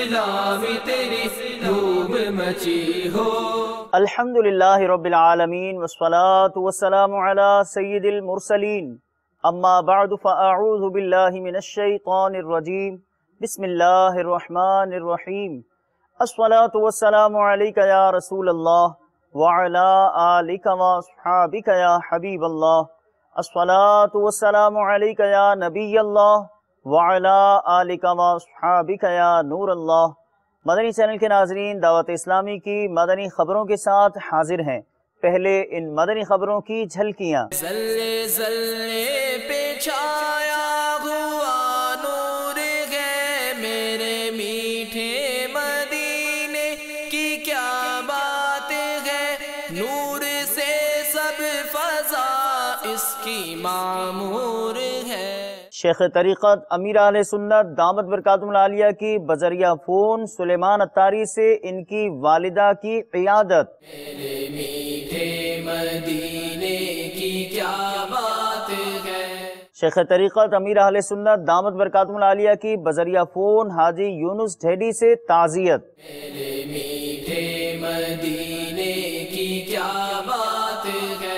اسلام تیری دھوم مچی ہو۔ الحمدللہ رب العالمین والصلاة والسلام علی سید المرسلین، اما بعد فاعوذ باللہ من الشیطان الرجیم، بسم اللہ الرحمن الرحیم۔ الصلاة والسلام علیک یا رسول اللہ وعلی آلک واصحابک یا حبیب اللہ۔ الصلاة والسلام علیک یا نبی اللہ وعلی آلک واصحابک یا نور اللہ۔ مدنی چینل کے ناظرین، دعوت اسلامی کی مدنی خبروں کے ساتھ حاضر ہیں۔ پہلے ان مدنی خبروں کی جھلکیاں۔ زلے زلے پہ چھایا ہوا نور ہے میرے میٹھے مدینے کی، کیا بات ہے، نور سے سب فضا اس کی معمور ہے۔ شیخ طریقت امیر اہل سنت دامت برکاتہم العالیہ کی بذریعہ فون سلیمان اتاری سے ان کی والدہ کی عیادت۔ میرے میٹھے مدینے کی کیا بات ہے۔ شیخ طریقت امیر اہل سنت دامت برکاتہم العالیہ کی بذریعہ فون حاجی یونس ڈھیڈی سے تعزیت۔ میرے میٹھے مدینے کی کیا بات ہے۔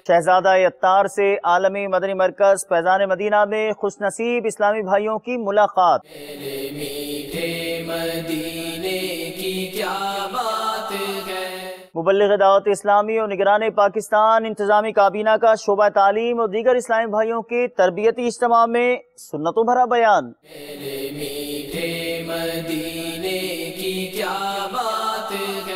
شہزادہ اتار سے عالمی مدنی مرکز فیضان مدینہ میں خوش نصیب اسلامی بھائیوں کی ملاقات۔ میرے میٹھے مدینے کی کیا بات ہے۔ مبلغ دعوت اسلامی اور نگران پاکستان انتظامی کابینہ کا شعبہ تعلیم اور دیگر اسلامی بھائیوں کی تربیتی اجتماع میں سنتوں بھرا بیان۔ میرے میٹھے مدینے کی کیا بات ہے۔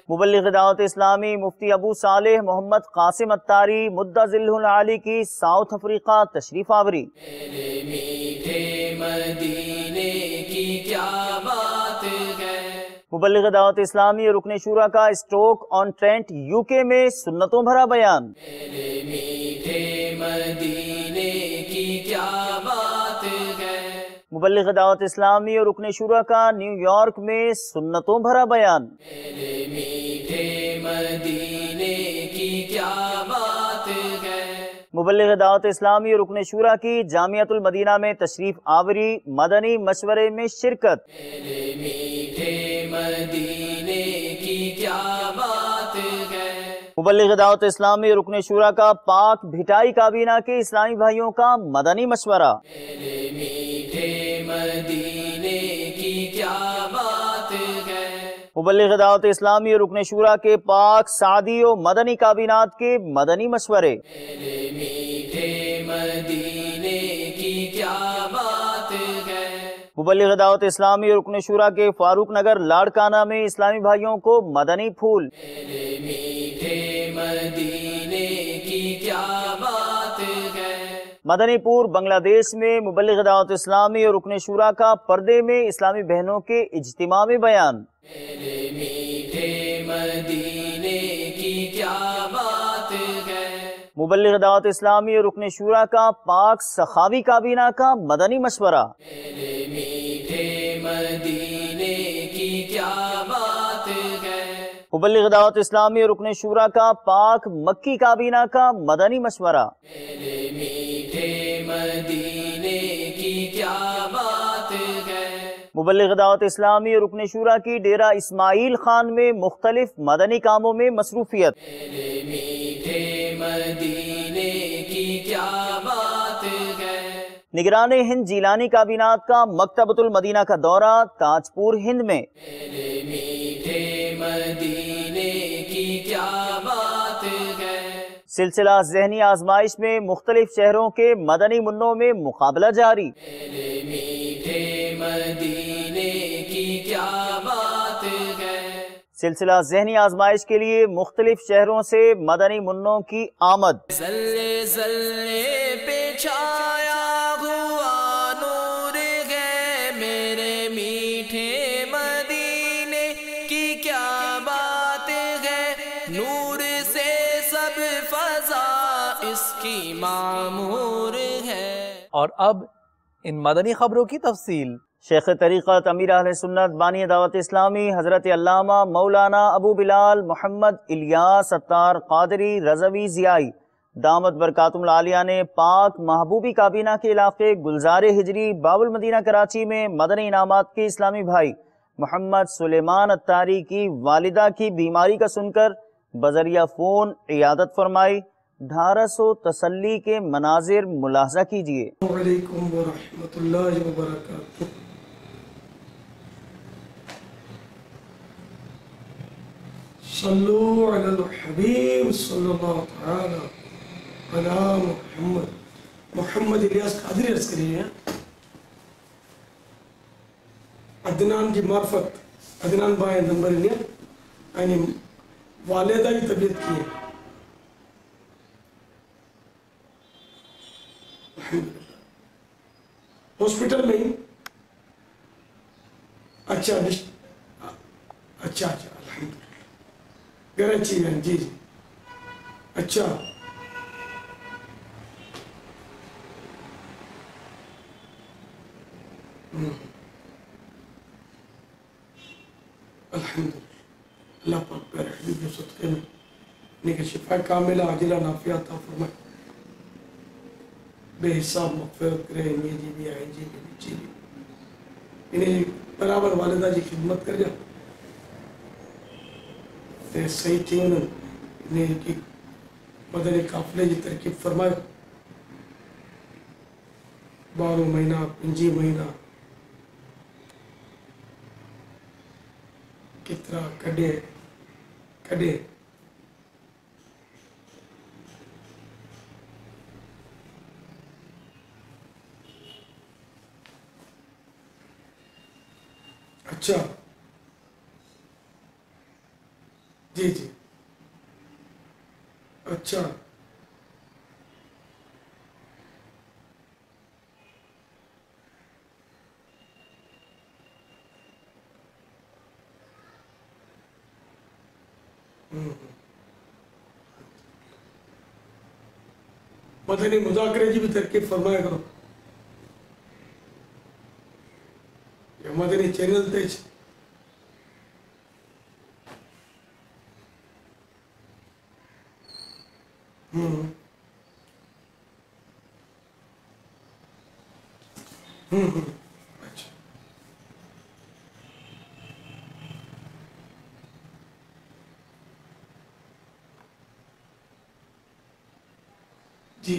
مبلغ دعوت اسلامی مفتی ابو صالح محمد قاسم اتاری مدہ ذلہ العالی کی ساؤتھ افریقہ تشریف آوری۔ میرے میٹھے مدینے کی کیا بات ہے۔ مبلغ دعوت اسلامی اور رکن شورا کا اسٹوک آن ٹرینٹ UK میں سنتوں بھرا بیان۔ میرے میٹھے مدینے کی کیا بات ہے۔ مبلغ دعوت اسلامی اور رکن شورا کا نیو یارک میں سنتوں بھرا بیان۔ میرے میٹھے مدینے کی کیا بات ہے۔ مبلغ دعوت اسلامی اور رکن شورا کی جامعۃ المدینہ میں تشریف آوری، مدنی مشورے میں شرکت۔ میرے میٹھے مدینے کی کیا بات ہے۔ مبلغ دعوت اسلامی اور رکن شورا کا پاک بھٹائی کابینہ کے اسلامی بھائیوں کا مدنی مشورہ۔ میرے میٹھے مدینے کی کیا بات ہے۔ مبلغ دعوت اسلامی اور رکن شورا کے پاک سعدی و مدنی کابینات کے مدنی مشورے۔ میرے میٹھے مدینے کی کیا بات ہے۔ مبلغ دعوت اسلامی اور رکن شورا کے فاروق نگر لاڑکانہ میں اسلامی بھائیوں کو مدنی پھول۔ میرے میٹھے مدینے کی کیا بات ہے۔ مدنی پور بنگلہ دیش میں مبلغ دعوت اسلامی اور رکن شورا کا پردے میں اسلامی بہنوں کے اجتماع میں بیان۔ میرے میٹھے مدینے کی کیا بات ہے۔ مبلغ دعوت اسلامی اور رکن شورا کا پاک سخاوی کابینہ کا مدنی مشورہ۔ میرے میٹھے مدینے کی کیا بات ہے۔ مبلغ دعوت اسلامی اور رکن شورا کا پاک مکی کابینہ کا مدنی مشورہ۔ میرے میٹھے مدینے کی کیا بات ہے۔ مبلغ دعوت اسلامی اور رکن شورا کی ڈیرہ اسماعیل خان میں مختلف مدنی کاموں میں مصروفیت۔ میرے میٹھے مدینے کی کیا بات ہے۔ نگران ہند جیلانی کابینات کا مکتبۃ المدینہ کا دورہ تاج پور ہند میں۔ میرے میٹھے مدینے کی کیا بات ہے۔ سلسلہ ذہنی آزمائش میں مختلف شہروں کے مدنی منوں میں مقابلہ جاری۔ میرے میٹھے مدینے کی کیا بات ہے۔ سلسلہ ذہنی آزمائش کے لیے مختلف شہروں سے مدنی منوں کی آمد۔ زلے زلے پہ چھایا ہوا نور ہے میرے میٹھے مدینے کی کیا بات ہے، نور سے سب فضا اس کی معمور ہے۔ اور اب ان مدنی خبروں کی تفصیل۔ شیخ طریقت امیر اہل سنت بانی دعوت اسلامی حضرت علامہ مولانا ابو بلال محمد الیاس اتار قادری رضوی ضیائی دامت برکاتہم العالیہ نے پاک محبوبی کابینہ کے علاقے گلزار ہجری باب المدینہ کراچی میں مدنی انعامات کے اسلامی بھائی محمد سلیمان اتاری کی والدہ کی بیماری کا سن کر بذریعہ فون عیادت فرمائی۔ ڈھارس و تسلی کے مناظر ملاحظہ کیجیے۔ السلام علیکم ورحمۃ اللہ وبرکاتہ۔ صلو علی الحبیب صلی اللہ تعالی علی محمد۔ محمد الیاس قادری عرض کریے ہیں۔ عدنان کی معرفت عدنان بھائی نمبر لیا یعنی والدہ کی طبیعت کی ہے۔ ہاسپٹل میں ہی اچھا الحمدللہ گرچی ہے جی اچھا الحمدللہ اللہ پاک پیارے حبیب کے صدقے میں نیک شفا کاملہ عاجلہ نافعہ عطا فرمائے، بے حساب مغفرت کرے، انہیں جی بھی آئیں جی بھی جی بھی انہیں برابر والدہ جی خدمت کر جا تے صحیح تھی انہیں کی مدنی قافلے جی ترکیب فرمائے، 12 مہینہ 5 مہینہ کتنا کڈے اچھا جی جی اچھا مدنی مذاکرے جی بھی ترکیب فرمایا کرو یا مدنی چینل تیج اچھا جی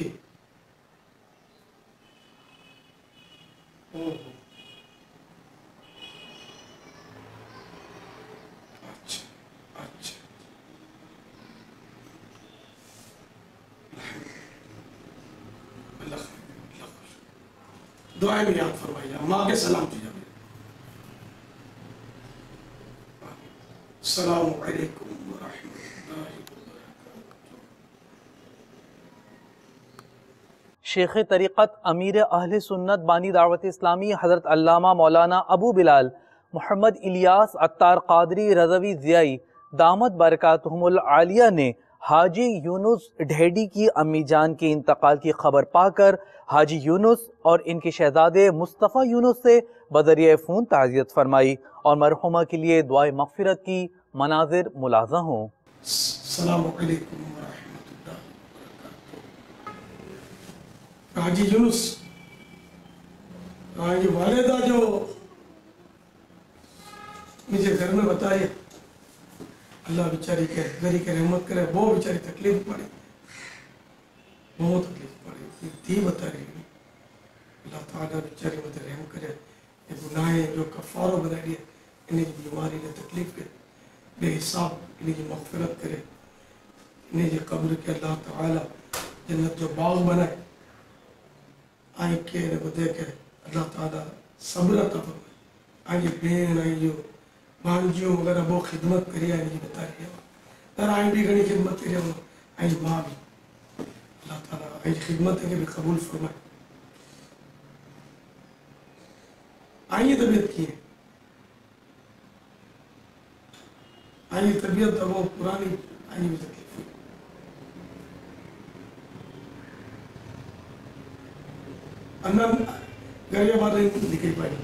اچھا اچھا اللہ دعائیں میں یاد فرمائیے، ماں کے سلام کیجیے۔ السلام علیکم ورحمۃ اللہ وبرکاتہ۔ شیخ طریقت امیر اہل سنت بانی دعوت اسلامی حضرت علامہ مولانا ابو بلال محمد الیاس اتار قادری رضوی ضیائی دامت برکاتہم العالیہ نے حاجی یونس ڈھیڈی کی امی جان کے انتقال کی خبر پا کر حاجی یونس اور ان کے شہزادے مصطفیٰ یونس سے بذریعہ فون تعزیت فرمائی اور مرحومہ کے لیے دعائے مغفرت کی مناظر ملاحظہ ہوں۔ السلام علیکم ورحمۃ اللہ وبرکاتہ۔ حاجی یونس حاجی والدہ جو مجھے گھر میں بتائی، اللہ بیچاری کے گھری کے رحمت کرے، بہت بیچاری تکلیف پڑی، بہت تکلیف پڑی، تھی بتا رہی ہے اللہ تعالیٰ بیچاری مجھے رحم کرے، یہ گناہیں جو کفاروں بنا رہی ہے انہیں کی بیماری نے تکلیف کے بے حساب انہیں کی مغفرت کرے، انہیں کی قبر کے اللہ تعالیٰ جنت جو باغ بنائے، آئیں کے انہیں کو دے کے اللہ تعالیٰ صبر عطا فرمائے، آئیں بہن آئیں جو بانجیوں وغیرہ وہ خدمت کری آئیں جی بتا رہی ہے، در آئیں بھی گھنی خدمت کری آئیں ماں بھی اللہ تعالیٰ آئیں خدمت ہے کہ بھی قبول فرمائے۔ آئیں طبیعت کی ہے، آئیں طبیعت وہ پرانی آئیں بھی تکلیف ہوئی، اندر گھریہ بات نہیں نکل پائی،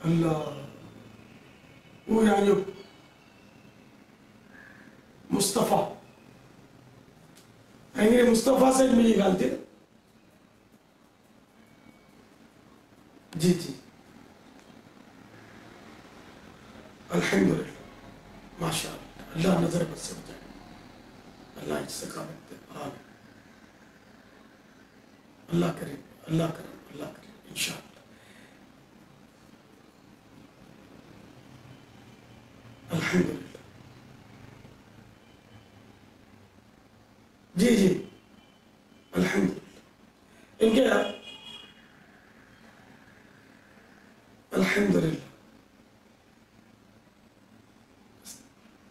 اللہ وہ یہاں جو مصطفیٰ مصطفیٰ سے مجھے گالتے جی جی الحمدللہ ماشاء اللہ، اللہ نظر بد سے بچائے، اللہ استقامت دے، آمین، اللہ کرے، اللہ کرے، اللہ کرے انشاءاللہ۔ الحمدللہ جی جی الحمدللہ ان کے الحمدللہ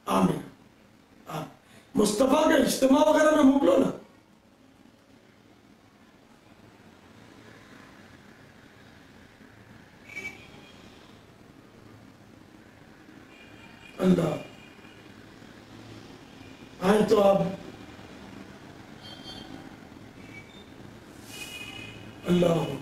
آمین آمین۔ مصطفیٰ کے اجتماع وغیرہ میں موکلو نا، اللہ آئیں تو آپ اللہ اکبر۔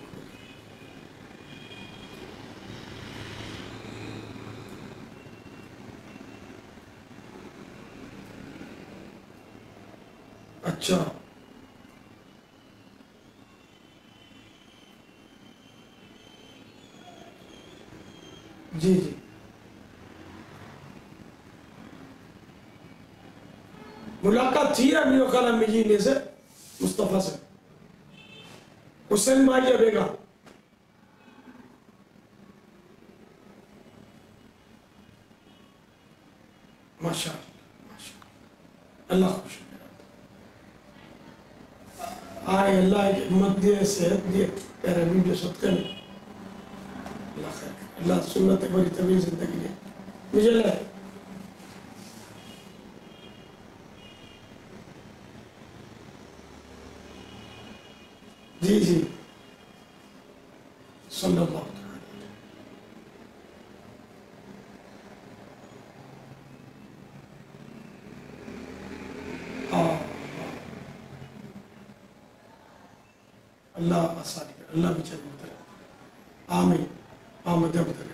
اچھا جی جی ملاقات تھی امیر خالہ مجینے سے، مصطفیٰ سے، حسین ماجہ بیگا، ماشاء اللہ، اللہ خوش آئے، اللہ کی ہمت دے، صحت دے، پیارے نبی جو صدقہ میں، اللہ خیر کرے، اللہ سنت بڑی طویل زندگی دے مجھے لائے۔ جی جی صلی اللہ علیہ وسلم۔ اللہ آسانی کرے، اللہ بچے مطلب آمین آمد ابتر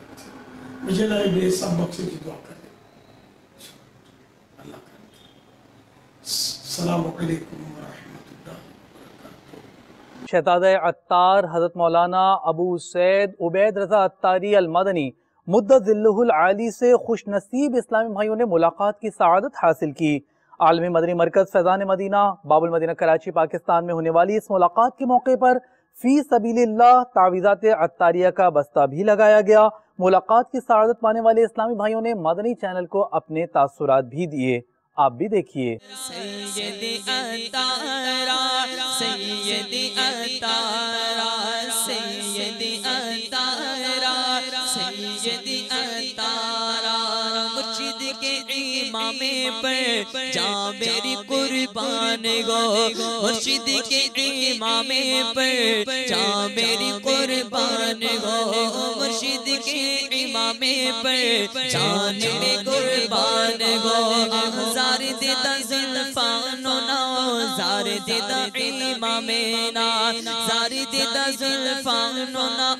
مجھے لائے بے سب بخشے کی دعا کر دے، اللہ کرے۔ السلام علیکم ورحمۃ اللہ وبرکاتہ۔ شہزادہ عطار حضرت مولانا ابو سید عبید رضا عطاری المدنی مدت ذلہ العالی سے خوش نصیب اسلامی بھائیوں نے ملاقات کی سعادت حاصل کی۔ عالمی مدنی مرکز فیضان مدینہ باب المدینہ کراچی پاکستان میں ہونے والی اس ملاقات کے موقع پر فی سبیل اللہ تعویذات عطاریہ کا بستہ بھی لگایا گیا۔ ملاقات کی سعادت پانے والے اسلامی بھائیوں نے مدنی چینل کو اپنے تاثرات بھی دیے، آپ بھی دیکھیے۔ سیدی عطارہ، سیدی عطارہ، سیدی عطارہ، سیدی عطارہ، مرشد کے امام پر جاں میری قربان گو، مرشد کے امام پر جاں میری قربان گو، مرشد کے امام پر جاں میری قربان گو، زار دیتا زلفانونا، زار دیتا امامنا، زار دیتا زلفانونا،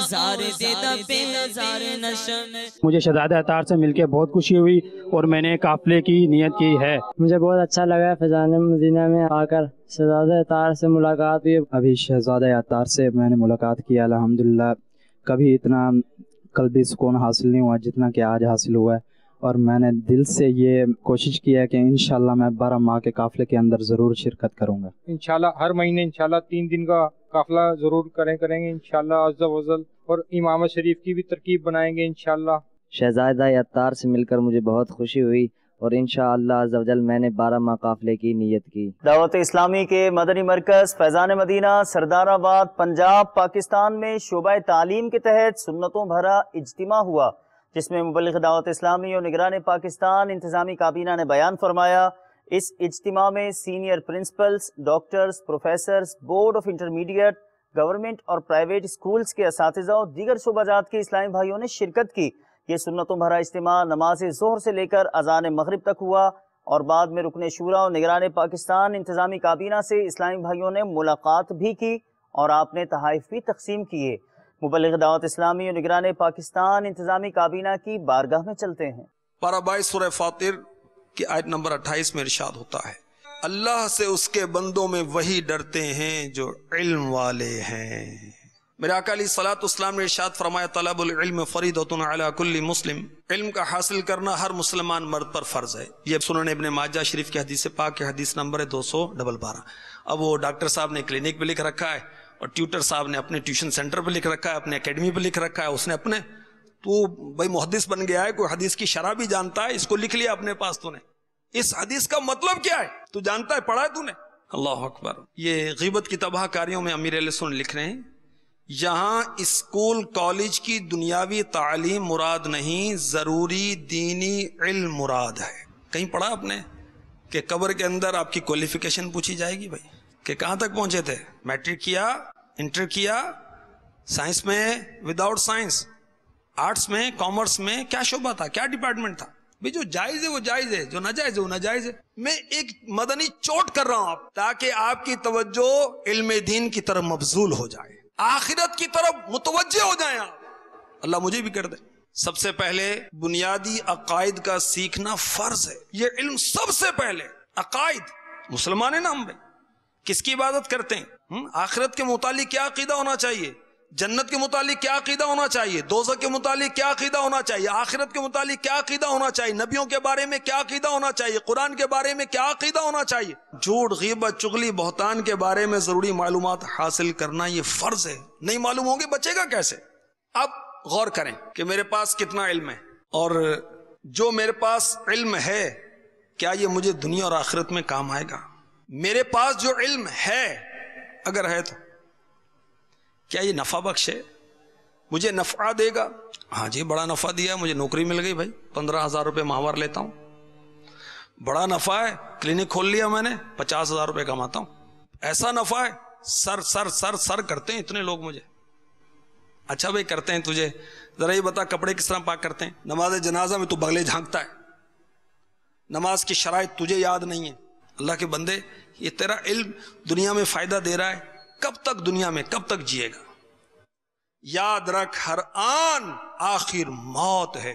زار دیتا بیزار نشم۔ مجھے شہزادہ عطار سے مل کے بہت خوشی ہوئی اور میں نے قافلے کی نیت کی ہے۔ مجھے بہت اچھا لگا فیضان مدینہ میں آ کر شہزادہ عطار سے ملاقات ہوئی۔ ابھی شہزادہ عطار سے میں نے ملاقات کی، الحمدللہ کبھی اتنا قلبی سکون حاصل نہیں ہوا جتنا کہ آج حاصل ہوا ہے، اور میں نے دل سے یہ کوشش کی ہے کہ انشاءاللہ میں 12 ماہ کے قافلے کے اندر ضرور شرکت کروں گا۔ انشاءاللہ ہر مہینے انشاءاللہ 3 دن کا قافلہ ضرور کریں گے انشاءاللہ عز و جل، اور امام شریف کی بھی ترکیب بنائیں گے انشاءاللہ۔ شہزادہ عطار سے مل کر مجھے بہت خوشی ہوئی، اور انشاءاللہ عز و جل میں نے 12 ماہ قافلے کی نیت کی۔ دعوت اسلامی کے مدنی مرکز فیضان مدینہ سردار آباد پنجاب پاکستان میں شعبہ تعلیم کے تحت سنتوں بھرا اجتماع ہوا، جس میں مبلغ دعوت اسلامی اور نگران پاکستان انتظامی کابینہ نے بیان فرمایا۔ اس اجتماع میں senior principles, doctors, professors, board of intermediate, government اور پرائیویٹ اسکولز کے اساتذہ اور دیگر شعبہ جات کے اسلامی بھائیوں نے شرکت کی۔ یہ سنتوں بھرا اجتماع نماز ظہر سے لے کر اذان مغرب تک ہوا، اور بعد میں رکن شورا اور نگران پاکستان انتظامی کابینہ سے اسلامی بھائیوں نے ملاقات بھی کی اور آپ نے تحائف بھی تقسیم کیے۔ مبلغ دعوت اسلامی اور نگران پاکستان انتظامی کابینہ کی بارگاہ میں چلتے ہیں۔ پارہ 22 سورہ فاطر کی آیت نمبر 28 میں ارشاد ہوتا ہے، اللہ سے اس کے بندوں میں وہی ڈرتے ہیں جو علم والے ہیں۔ میرے آقا علیہ الصلوۃ والسلام نے ارشاد فرمایا طلب العلم فریضۃ علی کل مسلم، علم کا حاصل کرنا ہر مسلمان مرد پر فرض ہے۔ یہ سنن ابن ماجہ شریف کی حدیث پاک کی حدیث نمبر ہے 212۔ اب وہ ڈاکٹر صاحب نے کلینک پہ لکھ رکھا ہے اور ٹیوٹر صاحب نے اپنے ٹیوشن سینٹر پہ لکھ رکھا ہے، اپنے اکیڈمی پہ لکھ رکھا ہے، اس نے اپنے، تو بھائی محدث بن گیا ہے، کوئی حدیث کی شرح بھی جانتا ہے، اس کو لکھ لیا اپنے پاس تو نے، اس حدیث کا مطلب کیا ہے تو جانتا ہے، پڑھا ہے تو نے۔ اللہ اکبر۔ یہ غیبت کی تباہ کاریوں میں امیر اہل سنت لکھ رہے ہیں یہاں اسکول کالج کی دنیاوی تعلیم مراد نہیں، ضروری دینی علم مراد ہے۔ کہیں پڑھا آپ نے کہ قبر کے اندر آپ کی کوالیفیکیشن پوچھی جائے گی بھائی کہ کہاں تک پہنچے تھے، میٹرک کیا، انٹر کیا، سائنس میں، وداؤٹ سائنس، آرٹس میں، کامرس میں کیا شعبہ تھا، کیا ڈپارٹمنٹ تھا؟ بھئی جو جائز ہے وہ جائز ہے، جو ناجائز ہے وہ ناجائز ہے۔ میں ایک مدنی چوٹ کر رہا ہوں آپ تاکہ آپ کی توجہ علم دین کی طرف مبذول ہو جائے، آخرت کی طرف متوجہ ہو جائیں آپ، اللہ مجھے بھی کر دے۔ سب سے پہلے بنیادی عقائد کا سیکھنا فرض ہے، یہ علم سب سے پہلے عقائد۔ مسلمان ہیں نا ہم بھائی، کس کی عبادت کرتے ہیں؟ آخرت کے متعلق کیا عقیدہ ہونا چاہیے، جنت کے متعلق کیا عقیدہ ہونا چاہیے، دوزخ کے متعلق کیا عقیدہ ہونا چاہیے، آخرت کے متعلق کیا عقیدہ ہونا چاہیے، نبیوں کے بارے میں کیا عقیدہ ہونا چاہیے، قرآن کے بارے میں کیا عقیدہ ہونا چاہیے۔ جھوٹ، غیبت، چغلی، بہتان کے بارے میں ضروری معلومات حاصل کرنا یہ فرض ہے، نہیں معلوم ہوں گے بچے گا کیسے؟ اب غور کریں کہ میرے پاس کتنا علم ہے، اور جو میرے پاس علم ہے کیا یہ مجھے دنیا اور آخرت میں کام آئے گا؟ میرے پاس جو علم ہے اگر ہے تو کیا یہ نفع بخش ہے، مجھے نفع دے گا؟ ہاں جی بڑا نفع دیا، مجھے نوکری مل گئی بھائی، 15,000 روپے ماہوار لیتا ہوں، بڑا نفع ہے، کلینک کھول لیا میں نے، 50,000 روپے کماتا ہوں، ایسا نفع ہے، سر سر سر سر کرتے ہیں اتنے لوگ مجھے۔ اچھا بھائی کرتے ہیں، تجھے ذرا یہ بتا کپڑے کس طرح پاک کرتے ہیں؟ نماز جنازہ میں تو بغلے جھانکتا ہے، نماز کی شرائط تجھے یاد نہیں ہے۔ اللہ کے بندے، یہ تیرا علم دنیا میں فائدہ دے رہا ہے، کب تک دنیا میں، کب تک جیے گا؟ یاد رکھ ہر آن آخر موت ہے،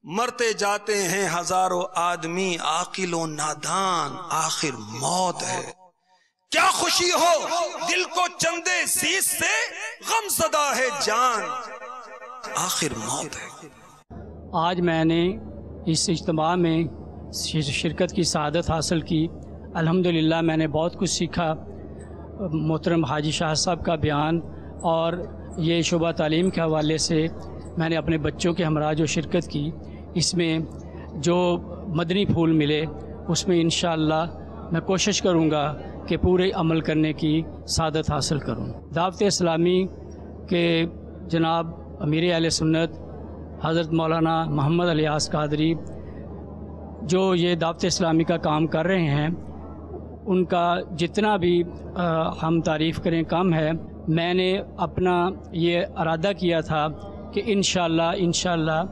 مرتے جاتے ہیں ہزاروں آدمی، عاقل و نادان آخر موت ہے۔ کیا خوشی ہو دل کو چندے زیز سے، غم زدہ ہے جان آخر موت ہے۔ آج میں نے اس اجتماع میں شرکت کی سعادت حاصل کی، الحمدللہ میں نے بہت کچھ سیکھا۔ محترم حاجی شاہ صاحب کا بیان اور یہ شعبہ تعلیم کے حوالے سے میں نے اپنے بچوں کے ہمراہ جو شرکت کی، اس میں جو مدنی پھول ملے اس میں انشاءاللہ میں کوشش کروں گا کہ پورے عمل کرنے کی سعادت حاصل کروں۔ دعوت اسلامی کے جناب امیر اہل سنت حضرت مولانا محمد الیاس قادری جو یہ دعوت اسلامی کا کام کر رہے ہیں، ان کا جتنا بھی ہم تعریف کریں کم ہے۔ میں نے اپنا یہ ارادہ کیا تھا کہ انشاءاللہ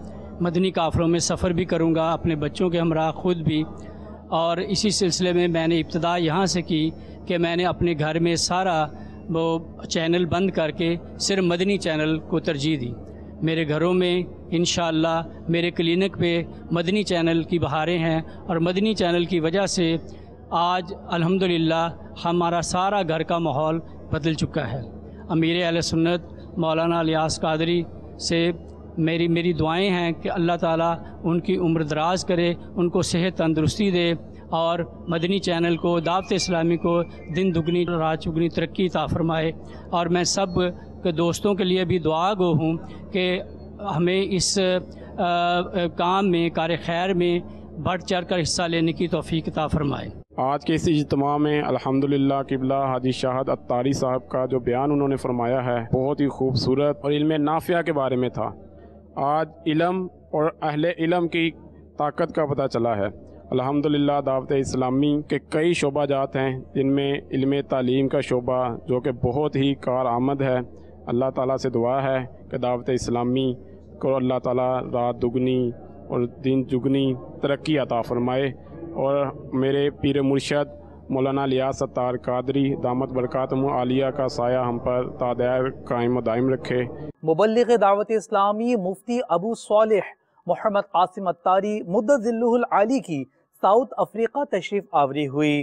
مدنی قافلوں میں سفر بھی کروں گا اپنے بچوں کے ہمراہ، خود بھی، اور اسی سلسلے میں میں نے ابتدا یہاں سے کی کہ میں نے اپنے گھر میں سارا وہ چینل بند کر کے صرف مدنی چینل کو ترجیح دی۔ میرے گھروں میں انشاءاللہ میرے کلینک پہ مدنی چینل کی بہاریں ہیں، اور مدنی چینل کی وجہ سے آج الحمدللہ ہمارا سارا گھر کا ماحول بدل چکا ہے۔ امیر اہل سنت مولانا الیاس قادری سے میری دعائیں ہیں کہ اللہ تعالیٰ ان کی عمر دراز کرے، ان کو صحت تندرستی دے، اور مدنی چینل کو، دعوت اسلامی کو دن دگنی رات چگنی ترقی عطا فرمائے۔ اور میں سب کے دوستوں کے لیے بھی دعا گو ہوں کہ ہمیں اس کام میں، کار خیر میں بڑھ چڑھ کر حصہ لینے کی توفیق عطا فرمائے۔ آج کے اس اجتماع میں الحمدللہ قبلہ حاجی شاہد اتاری صاحب کا جو بیان انہوں نے فرمایا ہے بہت ہی خوبصورت اور علم نافع کے بارے میں تھا۔ آج علم اور اہل علم کی طاقت کا پتہ چلا ہے۔ الحمدللہ دعوت اسلامی کے کئی شعبہ جات ہیں جن میں علم تعلیم کا شعبہ جو کہ بہت ہی کارآمد ہے۔ اللہ تعالیٰ سے دعا ہے کہ دعوت اسلامی کو اللہ تعالیٰ رات دگنی اور دن جگنی ترقی عطا فرمائے، اور میرے پیر مرشد مولانا الیاس اتار قادری دامت برکاتہم عالیہ کا سایہ ہم پر تا دائر قائم و دائم رکھے۔ مبلغ دعوت اسلامی مفتی ابو صالح محمد قاسم اتاری مدد ذلہ العالی کی ساؤتھ افریقہ تشریف آوری ہوئی۔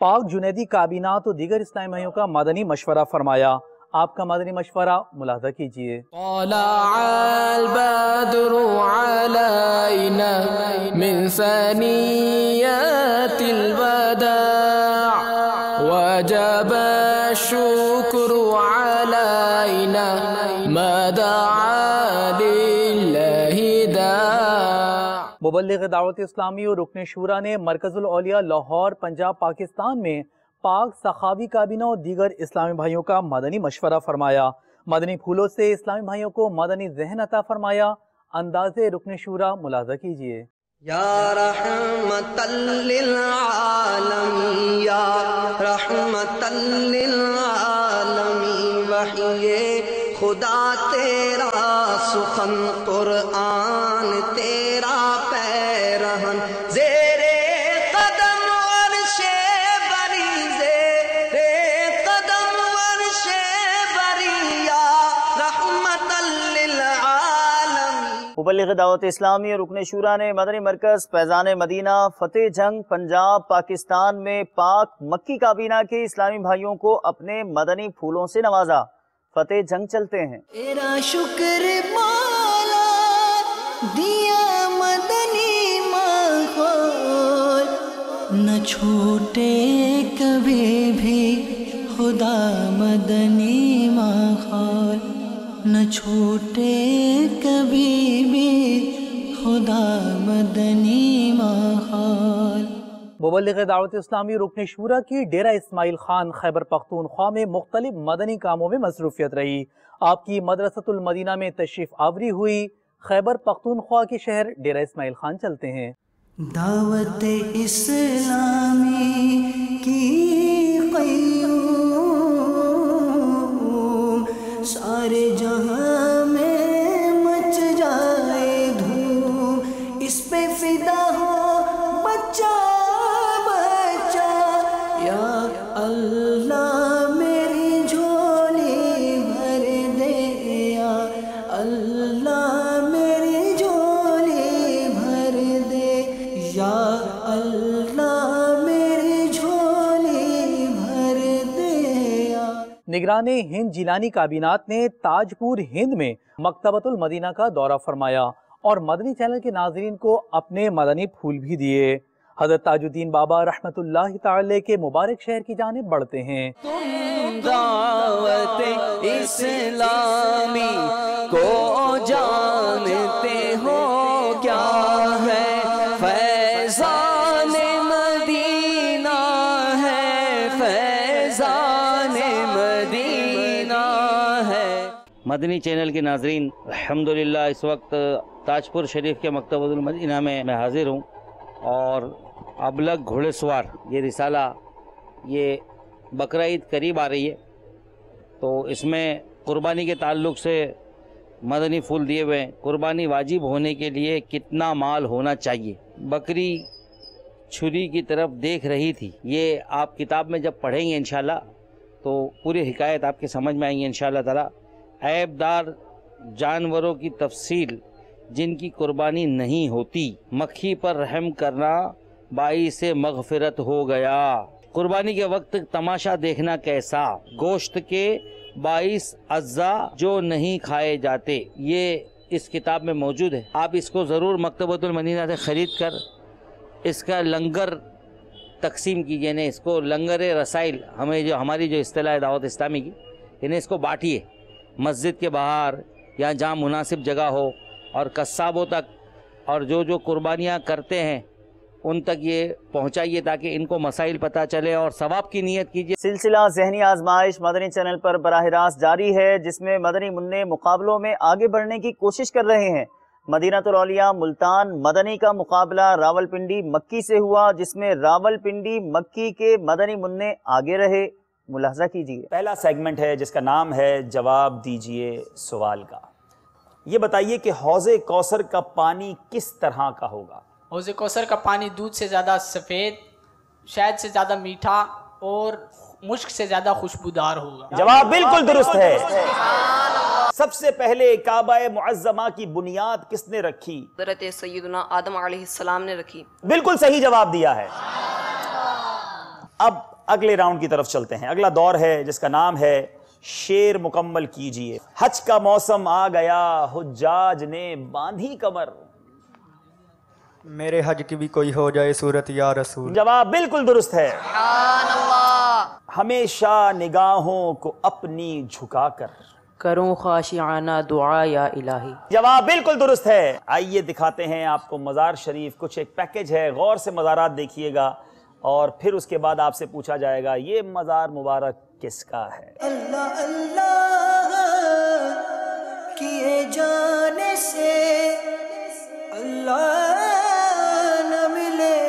پاک جنیدی کابینات و دیگر اسلامی بھائیوں کا مدنی مشورہ فرمایا۔ آپ کا مدنی مشورہ ملاحظہ کیجیے۔ طلع البدر علينا من ثنيات الوداع وجب الشكر علينا ما دعا لله داع۔ مبلغ دعوت اسلامی اور رکن شورا نے مرکز الاولیاء لاہور پنجاب پاکستان میں پاک سخاوی کابینہ اور دیگر اسلامی بھائیوں کا مدنی مشورہ فرمایا۔ مدنی پھولوں سے اسلامی بھائیوں کو مدنی ذہن عطا فرمایا۔ انداز رکن شورا ملاحظہ کیجیے۔ یا رحمت للعالمین یا رحمت للعالمین وحی خدا تیرا سخن قرآن تیرا پیرہن زیر قدم عرش بری زیر قدم عرش بری یا رحمت للعالمین۔ مبلغ دعوت اسلامی اور رکن شورا نے مدنی مرکز فیضان مدینہ فتح جنگ پنجاب پاکستان میں پاک مکی کابینہ کے اسلامی بھائیوں کو اپنے مدنی پھولوں سے نوازا۔ فتح جنگ چلتے ہیں۔ تیرا شکر مولا دیا مدنی ماحول نہ چھوٹے کبھی بھی خدا مدنی ماحول نہ چھوٹے کبھی بھی خدا مدنی ماحول۔ مبلغ دعوت اسلامی رکن شورا کی ڈیرہ اسماعیل خان خیبر پختونخوا میں مختلف مدنی کاموں میں مصروفیت رہی۔ آپ کی مدرسۃ المدینہ میں تشریف آوری ہوئی۔ خیبر پختونخوا کے شہر ڈیرہ اسماعیل خان چلتے ہیں۔ دعوت اسلامی کی قیوم سارے جہاں میں مچ جائے دھوم اس پہ فدا ہو بچہ اللہ میری جھولی بھر دے یا اللہ میری جھولی بھر دے یا اللہ میری جھولی بھر دے یا۔ نگران ہند جیلانی کابینات نے تاج پور ہند میں مکتبۃ المدینہ کا دورہ فرمایا اور مدنی چینل کے ناظرین کو اپنے مدنی پھول بھی دیے۔ حضرت تاج الدین بابا رحمت اللہ تعالی کے مبارک شہر کی جانب بڑھتے ہیں۔ تم دعوت اسلامی کو جانتے ہو کیا ہے فیضان مدینہ ہے فیضان مدینہ ہے۔ مدنی چینل کے ناظرین، الحمدللہ اس وقت تاج پور شریف کے مکتبۃ المدینہ میں حاضر ہوں اور ابلغ گھوڑے سوار یہ رسالہ یہ بقرعید قریب آ رہی ہے تو اس میں قربانی کے تعلق سے مدنی پھول دیے ہوئے ہیں۔ قربانی واجب ہونے کے لیے کتنا مال ہونا چاہیے؟ بکری چھری کی طرف دیکھ رہی تھی، یہ آپ کتاب میں جب پڑھیں گے انشاءاللہ تو پوری حکایت آپ کے سمجھ میں آئیں گی انشاءاللہ تعالی۔ عیب دار جانوروں کی تفصیل جن کی قربانی نہیں ہوتی، مکھی پر رحم کرنا باعث مغفرت ہو گیا۔ قربانی کے وقت تماشا دیکھنا کیسا، گوشت کے باعث اجزاء جو نہیں کھائے جاتے، یہ اس کتاب میں موجود ہے۔ آپ اس کو ضرور مکتبۃ المدینہ سے خرید کر اس کا لنگر تقسیم کیجیے، یعنی اس کو لنگر رسائل ہماری جو اصطلاح دعوت اسلامی کی، یعنی اس کو بانٹیے مسجد کے باہر یا جہاں مناسب جگہ ہو اور قصابوں تک، اور جو قربانیاں کرتے ہیں ان تک یہ پہنچائیے تاکہ ان کو مسائل پتہ چلے اور ثواب کی نیت کیجیے۔ سلسلہ ذہنی آزمائش مدنی چینل پر براہ راست جاری ہے، جس میں مدنی منع مقابلوں میں آگے بڑھنے کی کوشش کر رہے ہیں۔ مدینہ الاولیاء ملتان مدنی کا مقابلہ راولپنڈی مکی سے ہوا، جس میں راولپنڈی مکی کے مدنی منع آگے رہے۔ ملاحظہ کیجیے۔ پہلا سیگمنٹ ہے جس کا نام ہے جواب دیجئے سوال کا۔ یہ بتائیے کہ حوض کوثر کا پانی کس طرح کا ہوگا؟ حوض کوثر کا پانی دودھ سے زیادہ سفید، شہد سے زیادہ میٹھا اور مشک سے زیادہ خوشبودار ہوگا۔ جواب بالکل درست ہے۔ سب سے پہلے کعبہ معظمہ کی بنیاد کس نے رکھی؟ حضرت سیدنا آدم علیہ السلام نے رکھی۔ بالکل صحیح جواب دیا ہے۔ اب اگلے راؤنڈ کی طرف چلتے ہیں. اگلا دور ہے جس کا نام ہے شعر مکمل کیجئے. حج کا موسم آ گیا حجاج نے باندھی کمر. میرے حج کی بھی کوئی ہو جائے صورت یا رسول. جواب بالکل درست ہے. سبحان اللہ. ہمیشہ نگاہوں کو اپنی جھکا کر کروں خاشعانہ دعا یا الہی. جواب بالکل درست ہے. آئیے دکھاتے ہیں آپ کو مزار شریف. کچھ ایک پیکج ہے, غور سے مزارات دیکھیے گا اور پھر اس کے بعد آپ سے پوچھا جائے گا یہ مزار مبارک کس کا ہے. اللہ اللہ کیے جانے سے اللہ نہ ملے,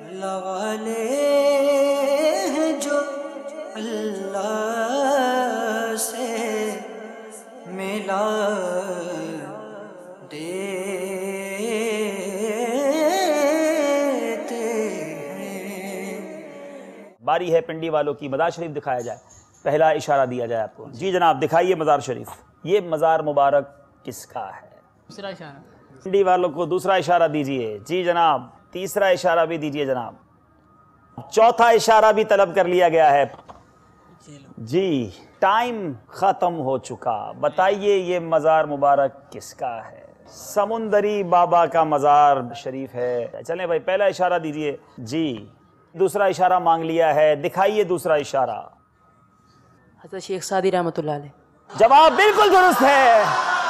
اللہ والے ہیں جو اللہ سے ملا باری ہے پنڈی والوں کی. مزار شریف دکھایا جائے, پہلا اشارہ دیا جائے آپ کو. جی جناب دکھائیے مزار شریف. یہ مزار مبارک کس کا ہے؟ دوسرا اشارہ. پنڈی والوں کو دوسرا اشارہ دیجئے. جی جناب تیسرا اشارہ بھی دیجئے جناب. چوتھا اشارہ بھی طلب کر لیا گیا ہے. جی ٹائم ختم ہو چکا. بتائیے یہ مزار مبارک کس کا ہے؟ سمندری بابا کا مزار شریف ہے. چلیں بھائی پہلا اشارہ دیجئے. جی دوسرا اشارہ مانگ لیا ہے, دکھائیے دوسرا اشارہ. حضرت شیخ سعدی رحمۃ اللہ علیہ. جواب بالکل درست ہے.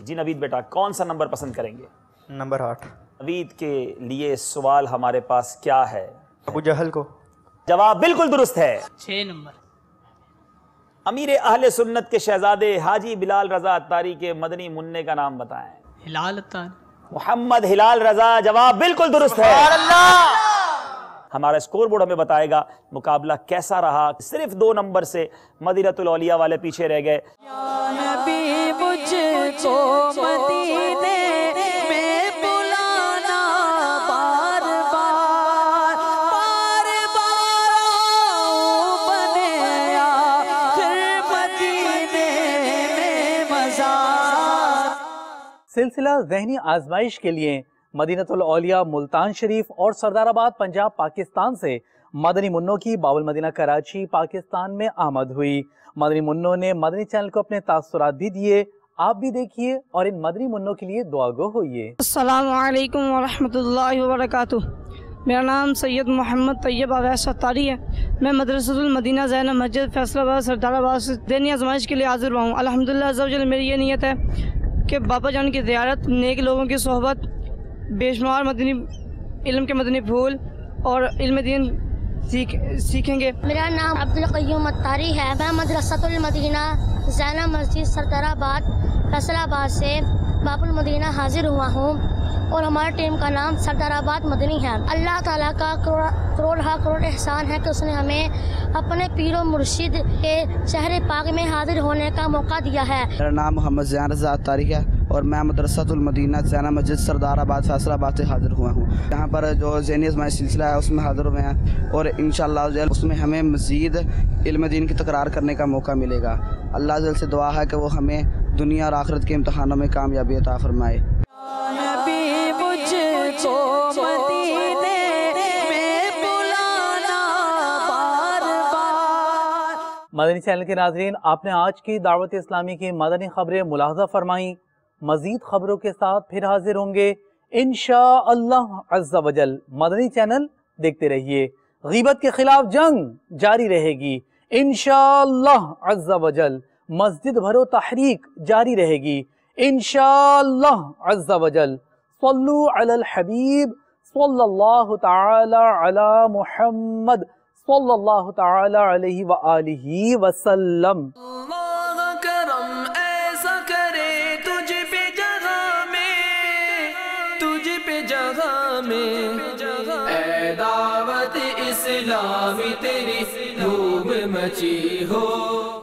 جی نوید بیٹا کون سا نمبر پسند کریں گے؟ نمبر 8. نوید کے لیے سوال ہمارے پاس کیا ہے؟ ابو جہل کو. جواب بالکل درست ہے. 6 نمبر. امیر اہل سنت کے شہزادے حاجی بلال رضا اتاری کے مدنی منع کا نام بتائیں. ہلال اتاری. محمد ہلال رضا. جواب بالکل درست ہے. سبحان اللہ. ہمارا اسکور بورڈ ہمیں بتائے گا مقابلہ کیسا رہا. صرف 2 نمبر سے مدینۃ الاولیاء والے پیچھے رہ گئے. یا نبی مجھ کو مدینے میں بلانا بار بار, بار بار بنے آخر مدینے میں مزار. سلسلہ ذہنی آزمائش کے لیے مدینۃ الاولیاء ملتان شریف اور سردار آباد پنجاب پاکستان سے مدنی منوں کی باب المدینہ کراچی پاکستان میں آمد ہوئی. مدنی منوں نے مدنی چینل کو اپنے تاثرات بھی دیے. آپ بھی دیکھیے اور ان مدنی منوں کے لیے دعا گو ہوئیے. السلام علیکم ورحمۃ اللہ وبرکاتہ. میرا نام سید محمد طیب اویس اتاری ہے. میں مدرسۃ المدینہ زینب مسجد فیصل آباد سردار آباد سے ذہنی آزمائش کے لیے حاضر ہوا ہوں. الحمدللہ عز و جل میری یہ نیت ہے کہ بابا جان کی زیارت, نیک لوگوں کی صحبت, بے شمار مدنی علم کے مدنی پھول اور علم دین سیکھیں گے. میرا نام عبدالقیوم اتاری ہے. میں مدرسۃ المدینہ زینب مسجد سردار آباد فیصل آباد سے باب المدینہ حاضر ہوا ہوں اور ہمارے ٹیم کا نام سردار آباد مدنی ہے. اللہ تعالیٰ کا کروڑ احسان ہے کہ اس نے ہمیں اپنے پیر و مرشد کے شہر پاک میں حاضر ہونے کا موقع دیا ہے. میرا نام محمد زیان رضا اتاری ہے اور میں مدرسۃ المدینہ زینب مسجد سردار آباد فیصل آباد سے حاضر ہوا ہوں. یہاں پر جو ذہنی آزمائش سلسلہ ہے اس میں حاضر ہوئے ہیں اور انشاءاللہ اس میں ہمیں مزید علم دین کی تکرار کرنے کا موقع ملے گا. اللہ جل سے دعا ہے کہ وہ ہمیں دنیا اور آخرت کے امتحانوں میں کامیابی عطا فرمائے. نبی مجھ کو مدینے میں بلانا بار بار. مدنی چینل کے ناظرین, آپ نے آج کی دعوت اسلامی کی مدنی خبریں ملاحظہ فرمائیں. مزید خبروں کے ساتھ پھر حاضر ہوں گے انشاءاللہ عز و جل. مدنی چینل دیکھتے رہیے. غیبت کے خلاف جنگ جاری رہے گی انشاءاللہ عز و جل. مسجد بھرو تحریک جاری رہے گی انشاءاللہ عز و جل. صلو علی الحبیب صلی اللہ تعالی علی محمد صلی اللہ تعالی علیہ وآلہ وسلم. اللہ کرم ایسا کرے تجھ پہ جگہ میں, تجھ پہ جگہ میں, اے دعوت اسلامی تیری دھوم مچی ہو.